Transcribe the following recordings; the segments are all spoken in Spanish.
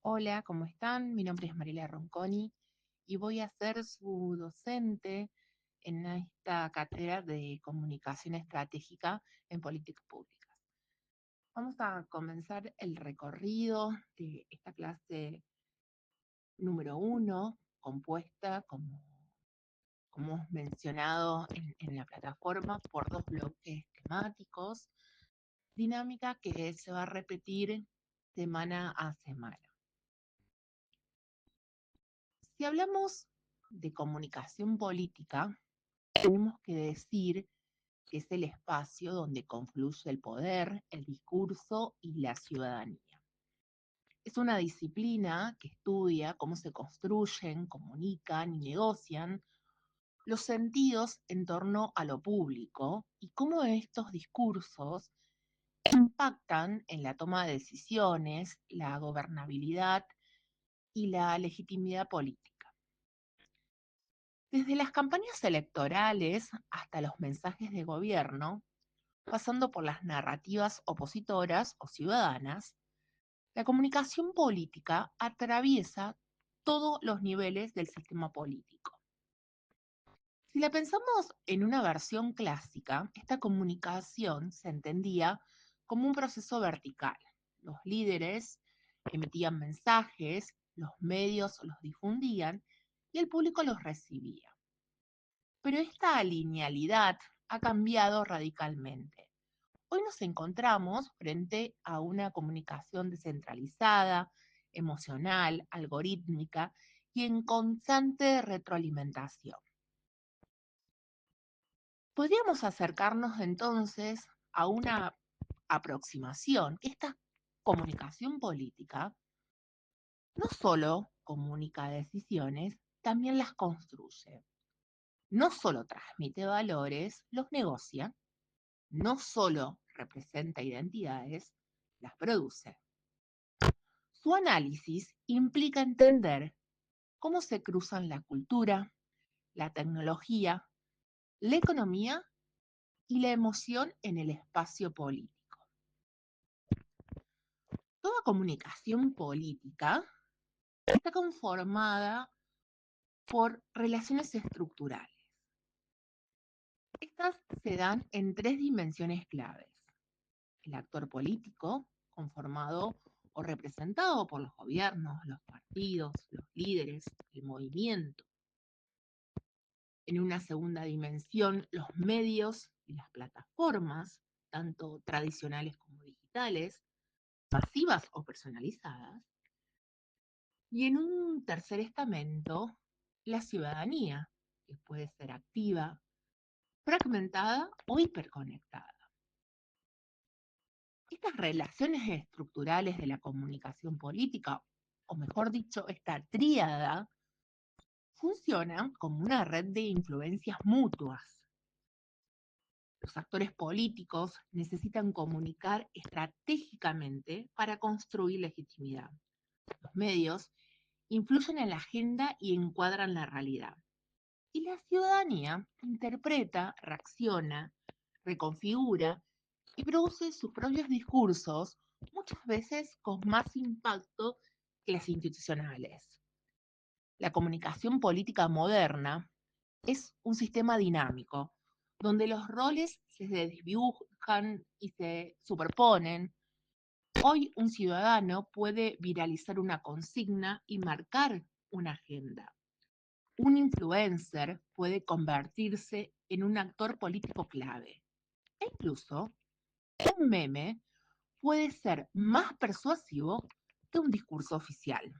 Hola, ¿cómo están? Mi nombre es Mariela Ronconi y voy a ser su docente en esta cátedra de comunicación estratégica en políticas públicas. Vamos a comenzar el recorrido de esta clase número 1, compuesta, como hemos mencionado en la plataforma, por dos bloques temáticos, dinámica que se va a repetir semana a semana. Si hablamos de comunicación política, tenemos que decir que es el espacio donde confluye el poder, el discurso y la ciudadanía. Es una disciplina que estudia cómo se construyen, comunican y negocian los sentidos en torno a lo público y cómo estos discursos impactan en la toma de decisiones, la gobernabilidad y la legitimidad política. Desde las campañas electorales hasta los mensajes de gobierno, pasando por las narrativas opositoras o ciudadanas, la comunicación política atraviesa todos los niveles del sistema político. Si la pensamos en una versión clásica, esta comunicación se entendía como un proceso vertical. Los líderes emitían mensajes, los medios los difundían y el público los recibía. Pero esta linealidad ha cambiado radicalmente. Hoy nos encontramos frente a una comunicación descentralizada, emocional, algorítmica y en constante retroalimentación. Podríamos acercarnos entonces a una aproximación. Esta comunicación política no solo comunica decisiones, también las construye. No solo transmite valores, los negocia, no solo representa identidades, las produce. Su análisis implica entender cómo se cruzan la cultura, la tecnología, la economía y la emoción en el espacio político. Toda comunicación política está conformada por relaciones estructurales. Estas se dan en tres dimensiones claves: el actor político, conformado o representado por los gobiernos, los partidos, los líderes, el movimiento. En una segunda dimensión, los medios y las plataformas, tanto tradicionales como digitales, masivas o personalizadas. Y en un tercer estamento, la ciudadanía, que puede ser activa, fragmentada o hiperconectada. Estas relaciones estructurales de la comunicación política, o mejor dicho, esta tríada, funcionan como una red de influencias mutuas. Los actores políticos necesitan comunicar estratégicamente para construir legitimidad. Los medios influyen en la agenda y encuadran la realidad. Y la ciudadanía interpreta, reacciona, reconfigura y produce sus propios discursos, muchas veces con más impacto que las institucionales. La comunicación política moderna es un sistema dinámico, donde los roles se desdibujan y se superponen. Hoy un ciudadano puede viralizar una consigna y marcar una agenda. Un influencer puede convertirse en un actor político clave. E incluso un meme puede ser más persuasivo que un discurso oficial.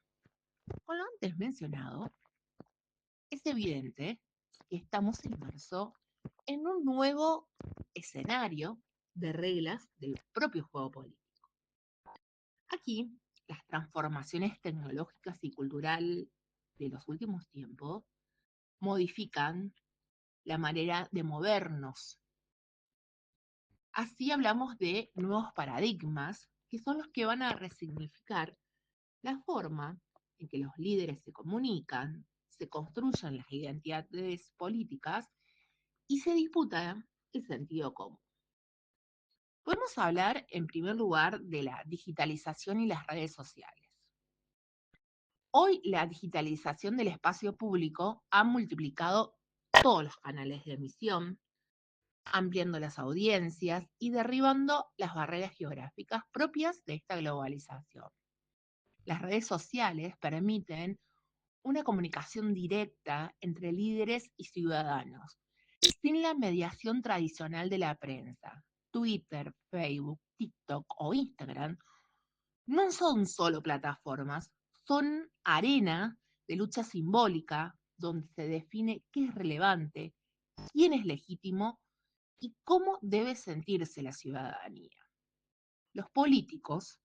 Con lo antes mencionado, es evidente que estamos inmersos en un nuevo escenario de reglas del propio juego político. Aquí, las transformaciones tecnológicas y culturales de los últimos tiempos modifican la manera de movernos. Así hablamos de nuevos paradigmas, que son los que van a resignificar la forma en que los líderes se comunican, se construyen las identidades políticas y se disputa el sentido común. Podemos hablar, en primer lugar, de la digitalización y las redes sociales. Hoy la digitalización del espacio público ha multiplicado todos los canales de emisión, ampliando las audiencias y derribando las barreras geográficas propias de esta globalización. Las redes sociales permiten una comunicación directa entre líderes y ciudadanos, sin la mediación tradicional de la prensa. Twitter, Facebook, TikTok o Instagram no son solo plataformas, son arena de lucha simbólica donde se define qué es relevante, quién es legítimo y cómo debe sentirse la ciudadanía. Los políticos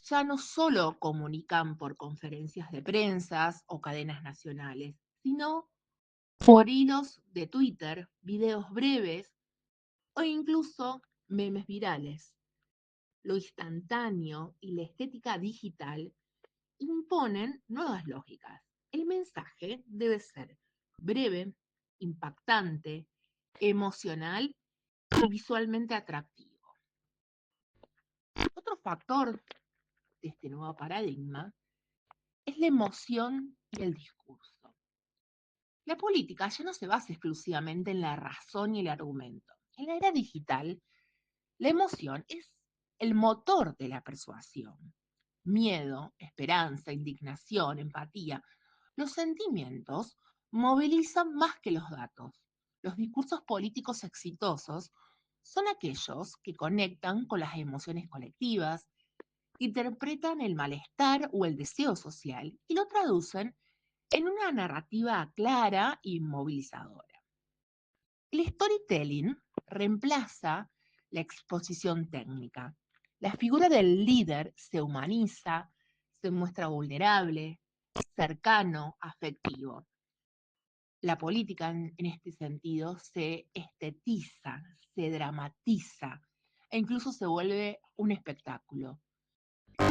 ya no solo comunican por conferencias de prensa o cadenas nacionales, sino por hilos de Twitter, videos breves o incluso memes virales. Lo instantáneo y la estética digital imponen nuevas lógicas. El mensaje debe ser breve, impactante, emocional y visualmente atractivo. Otro factor de este nuevo paradigma es la emoción y el discurso. La política ya no se basa exclusivamente en la razón y el argumento. En la era digital, la emoción es el motor de la persuasión. Miedo, esperanza, indignación, empatía. Los sentimientos movilizan más que los datos. Los discursos políticos exitosos son aquellos que conectan con las emociones colectivas, interpretan el malestar o el deseo social y lo traducen en una narrativa clara y movilizadora. El storytelling reemplaza la exposición técnica. La figura del líder se humaniza, se muestra vulnerable, cercano, afectivo. La política en este sentido se estetiza, se dramatiza e incluso se vuelve un espectáculo.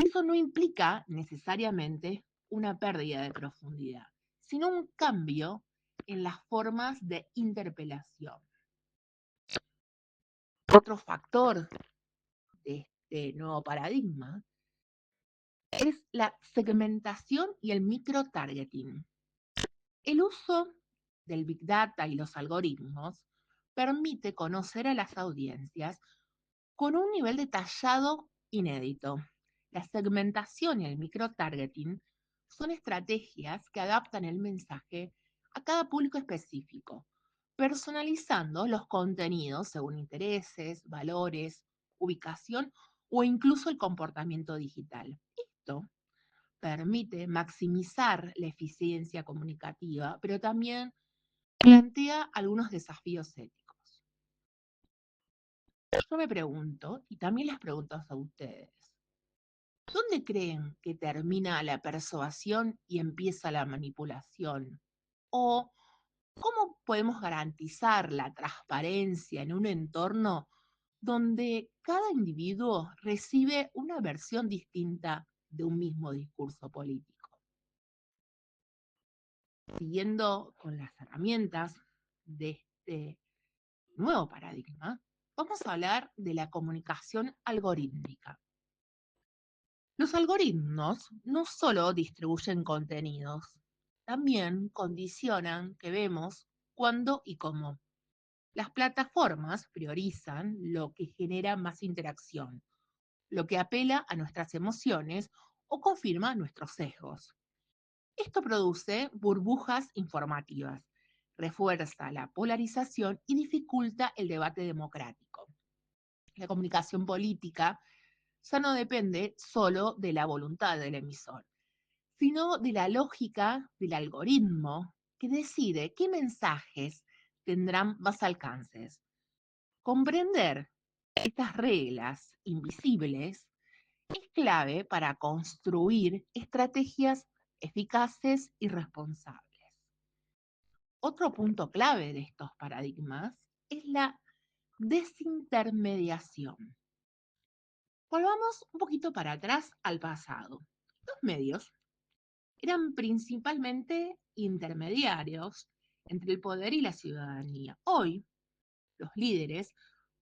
Eso no implica necesariamente una pérdida de profundidad, sino un cambio en las formas de interpelación. Otro factor de este nuevo paradigma es la segmentación y el microtargeting. El uso del Big Data y los algoritmos permite conocer a las audiencias con un nivel detallado inédito. La segmentación y el microtargeting son estrategias que adaptan el mensaje a cada público específico, personalizando los contenidos según intereses, valores, ubicación o incluso el comportamiento digital. Esto permite maximizar la eficiencia comunicativa, pero también plantea algunos desafíos éticos. Yo me pregunto, y también les pregunto a ustedes, ¿dónde creen que termina la persuasión y empieza la manipulación? ¿O cómo podemos garantizar la transparencia en un entorno donde cada individuo recibe una versión distinta de un mismo discurso político? Siguiendo con las herramientas de este nuevo paradigma, vamos a hablar de la comunicación algorítmica. Los algoritmos no solo distribuyen contenidos, también condicionan qué vemos, cuándo y cómo. Las plataformas priorizan lo que genera más interacción, lo que apela a nuestras emociones o confirma nuestros sesgos. Esto produce burbujas informativas, refuerza la polarización y dificulta el debate democrático. La comunicación política ya no depende solo de la voluntad del emisor, sino de la lógica del algoritmo que decide qué mensajes tendrán más alcances. Comprender estas reglas invisibles es clave para construir estrategias eficaces y responsables. Otro punto clave de estos paradigmas es la desintermediación. Volvamos un poquito para atrás al pasado. Los medios eran principalmente intermediarios entre el poder y la ciudadanía. Hoy, los líderes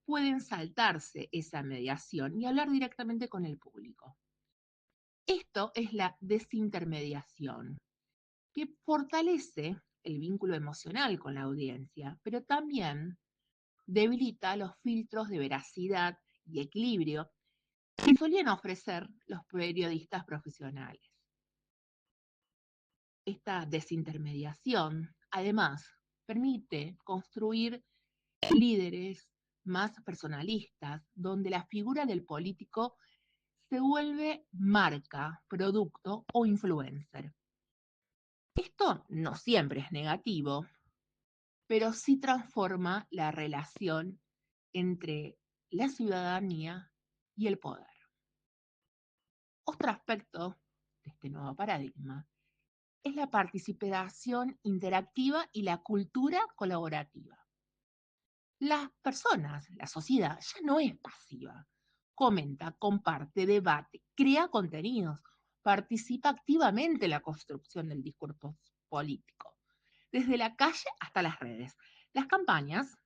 pueden saltarse esa mediación y hablar directamente con el público. Esto es la desintermediación, que fortalece el vínculo emocional con la audiencia, pero también debilita los filtros de veracidad y equilibrio que solían ofrecer los periodistas profesionales. Esta desintermediación, además, permite construir líderes más personalistas, donde la figura del político se vuelve marca, producto o influencer. Esto no siempre es negativo, pero sí transforma la relación entre la ciudadanía y el poder. Otro aspecto de este nuevo paradigma es la participación interactiva y la cultura colaborativa. Las personas, la sociedad, ya no es pasiva. Comenta, comparte, debate, crea contenidos, participa activamente en la construcción del discurso político, desde la calle hasta las redes. Las campañas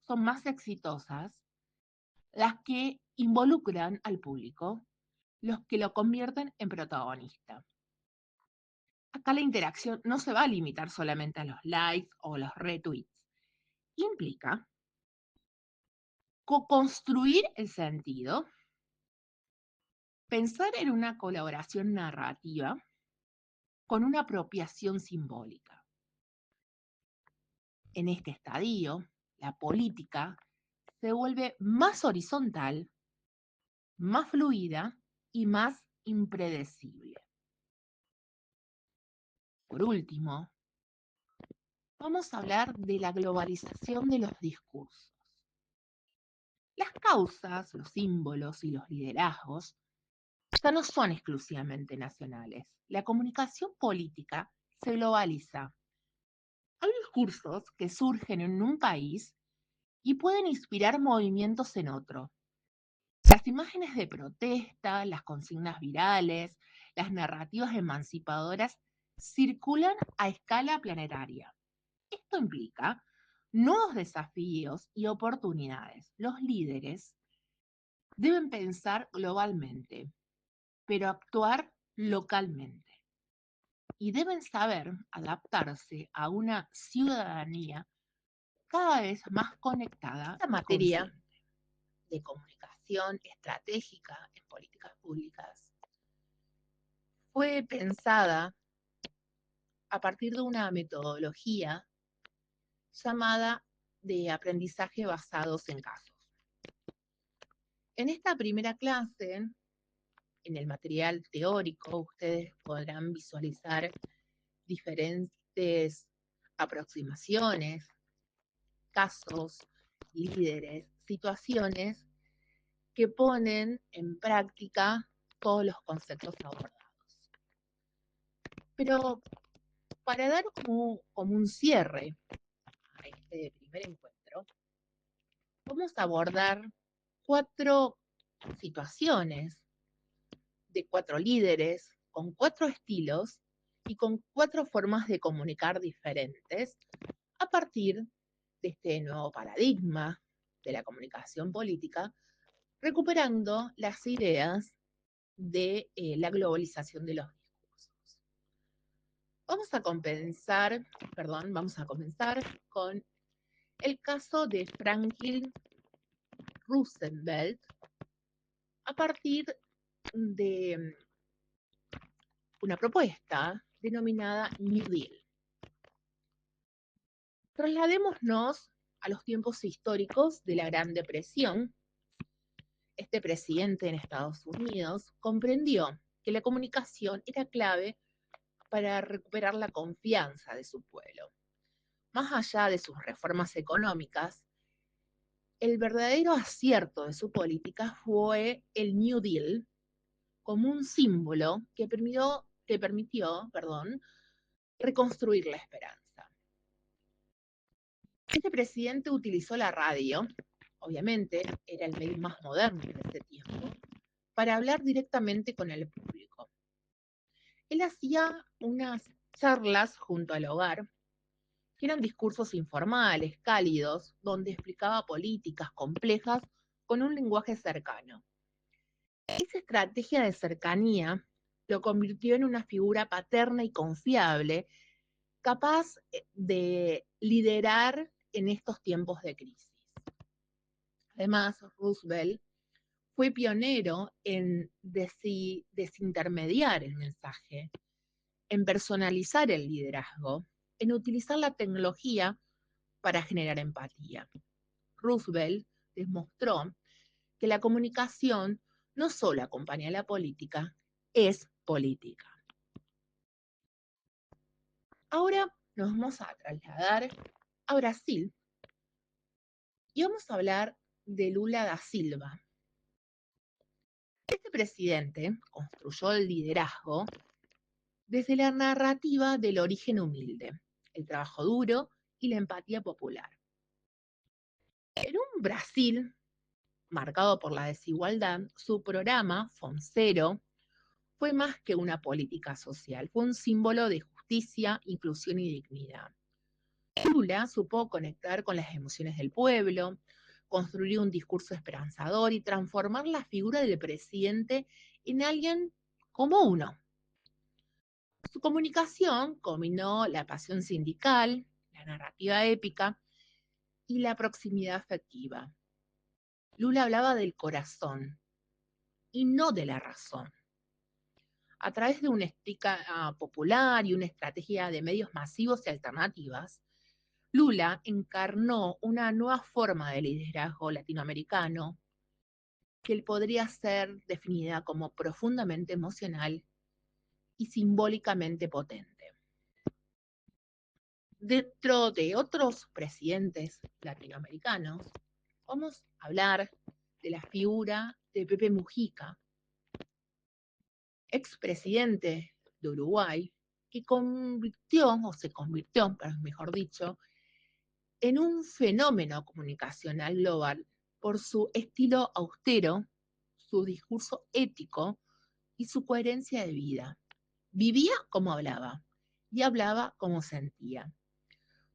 son más exitosas las que involucran al público, los que lo convierten en protagonista. Acá la interacción no se va a limitar solamente a los likes o los retweets. Implica co-construir el sentido, pensar en una colaboración narrativa con una apropiación simbólica. En este estadio, la política se vuelve más horizontal, más fluida y más impredecible. Por último, vamos a hablar de la globalización de los discursos. Las causas, los símbolos y los liderazgos ya no son exclusivamente nacionales. La comunicación política se globaliza. Hay discursos que surgen en un país y pueden inspirar movimientos en otro. Las imágenes de protesta, las consignas virales, las narrativas emancipadoras circulan a escala planetaria. Esto implica nuevos desafíos y oportunidades. Los líderes deben pensar globalmente, pero actuar localmente. Y deben saber adaptarse a una ciudadanía cada vez más conectada. Esta materia de comunicación estratégica en políticas públicas fue pensada a partir de una metodología llamada de aprendizaje basados en casos. En esta primera clase, en el material teórico, ustedes podrán visualizar diferentes aproximaciones, casos, líderes, situaciones que ponen en práctica todos los conceptos abordados. Pero para dar como un cierre a este primer encuentro, vamos a abordar 4 situaciones de 4 líderes con 4 estilos y con 4 formas de comunicar diferentes a partir de este nuevo paradigma de la comunicación política, recuperando las ideas de la globalización de los discursos. Vamos a comenzar con el caso de Franklin Roosevelt a partir de una propuesta denominada New Deal. Trasladémonos a los tiempos históricos de la Gran Depresión. Este presidente en Estados Unidos comprendió que la comunicación era clave para recuperar la confianza de su pueblo. Más allá de sus reformas económicas, el verdadero acierto de su política fue el New Deal como un símbolo que permitió reconstruir la esperanza. Este presidente utilizó la radio, obviamente era el medio más moderno de ese tiempo, para hablar directamente con el público. Él hacía unas charlas junto al hogar, que eran discursos informales, cálidos, donde explicaba políticas complejas con un lenguaje cercano. Esa estrategia de cercanía lo convirtió en una figura paterna y confiable, capaz de liderar en estos tiempos de crisis. Además, Roosevelt fue pionero en desintermediar el mensaje, en personalizar el liderazgo, en utilizar la tecnología para generar empatía. Roosevelt demostró que la comunicación no solo acompaña a la política, es política. Ahora nos vamos a trasladar a Brasil y vamos a hablar de Lula da Silva. Este presidente construyó el liderazgo desde la narrativa del origen humilde, el trabajo duro y la empatía popular. En un Brasil marcado por la desigualdad, su programa, Foncero, fue más que una política social, fue un símbolo de justicia, inclusión y dignidad. Lula supo conectar con las emociones del pueblo, construir un discurso esperanzador y transformar la figura del presidente en alguien como uno. Su comunicación combinó la pasión sindical, la narrativa épica y la proximidad afectiva. Lula hablaba del corazón y no de la razón. A través de una estética popular y una estrategia de medios masivos y alternativas, Lula encarnó una nueva forma de liderazgo latinoamericano que podría ser definida como profundamente emocional y simbólicamente potente. Dentro de otros presidentes latinoamericanos, vamos a hablar de la figura de Pepe Mujica, expresidente de Uruguay, que se convirtió, mejor dicho, en un fenómeno comunicacional global por su estilo austero, su discurso ético y su coherencia de vida. Vivía como hablaba y hablaba como sentía.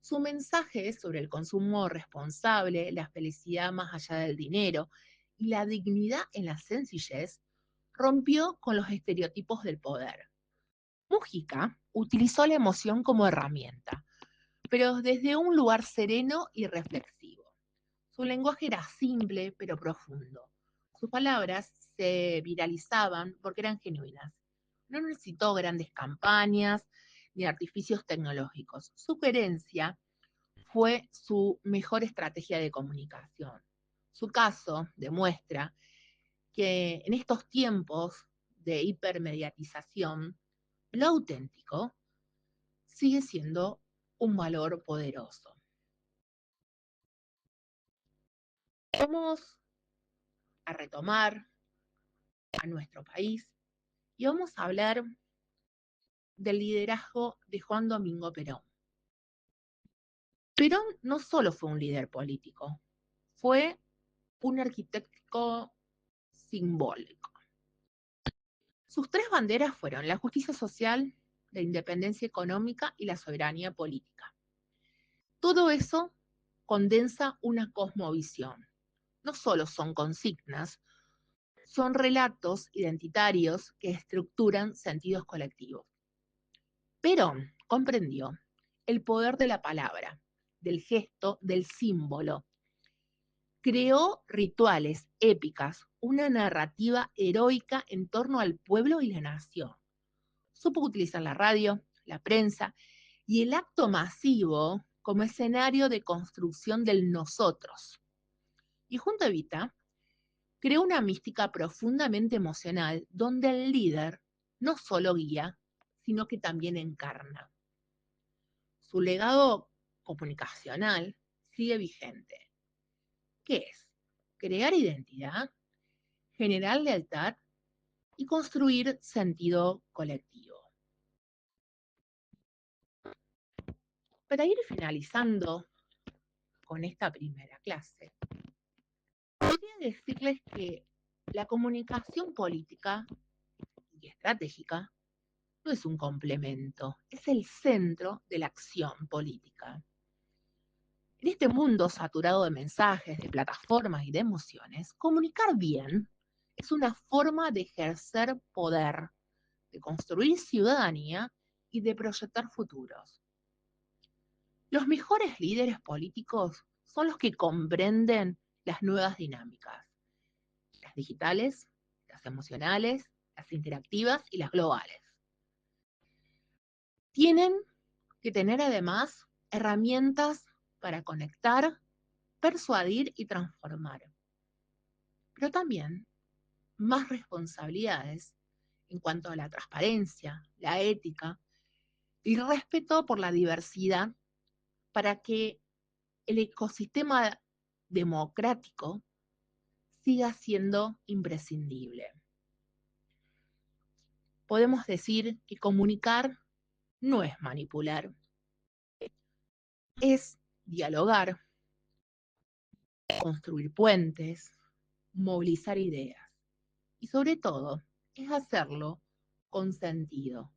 Su mensaje sobre el consumo responsable, la felicidad más allá del dinero y la dignidad en la sencillez rompió con los estereotipos del poder. Mujica utilizó la emoción como herramienta, pero desde un lugar sereno y reflexivo. Su lenguaje era simple pero profundo. Sus palabras se viralizaban porque eran genuinas. No necesitó grandes campañas ni artificios tecnológicos. Su coherencia fue su mejor estrategia de comunicación. Su caso demuestra que en estos tiempos de hipermediatización, lo auténtico sigue siendo un valor poderoso. Vamos a retomar a nuestro país y vamos a hablar del liderazgo de Juan Domingo Perón. Perón no solo fue un líder político, fue un arquitecto simbólico. Sus tres banderas fueron la justicia social, la independencia económica y la soberanía política. Todo eso condensa una cosmovisión. No solo son consignas, son relatos identitarios que estructuran sentidos colectivos. Perón comprendió el poder de la palabra, del gesto, del símbolo. Creó rituales, épicas, una narrativa heroica en torno al pueblo y la nación. Supo utilizar la radio, la prensa y el acto masivo como escenario de construcción del nosotros. Y junto a Evita, creó una mística profundamente emocional donde el líder no solo guía, sino que también encarna. Su legado comunicacional sigue vigente. ¿Qué es? Crear identidad, generar lealtad y construir sentido colectivo. Para ir finalizando con esta primera clase, podría decirles que la comunicación política y estratégica no es un complemento, es el centro de la acción política. En este mundo saturado de mensajes, de plataformas y de emociones, comunicar bien es una forma de ejercer poder, de construir ciudadanía y de proyectar futuros. Los mejores líderes políticos son los que comprenden las nuevas dinámicas, las digitales, las emocionales, las interactivas y las globales. Tienen que tener además herramientas para conectar, persuadir y transformar, pero también más responsabilidades en cuanto a la transparencia, la ética y respeto por la diversidad para que el ecosistema democrático siga siendo imprescindible. Podemos decir que comunicar no es manipular, es dialogar, construir puentes, movilizar ideas y sobre todo es hacerlo con sentido,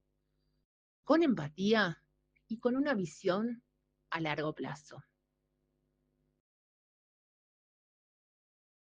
con empatía y con una visión a largo plazo.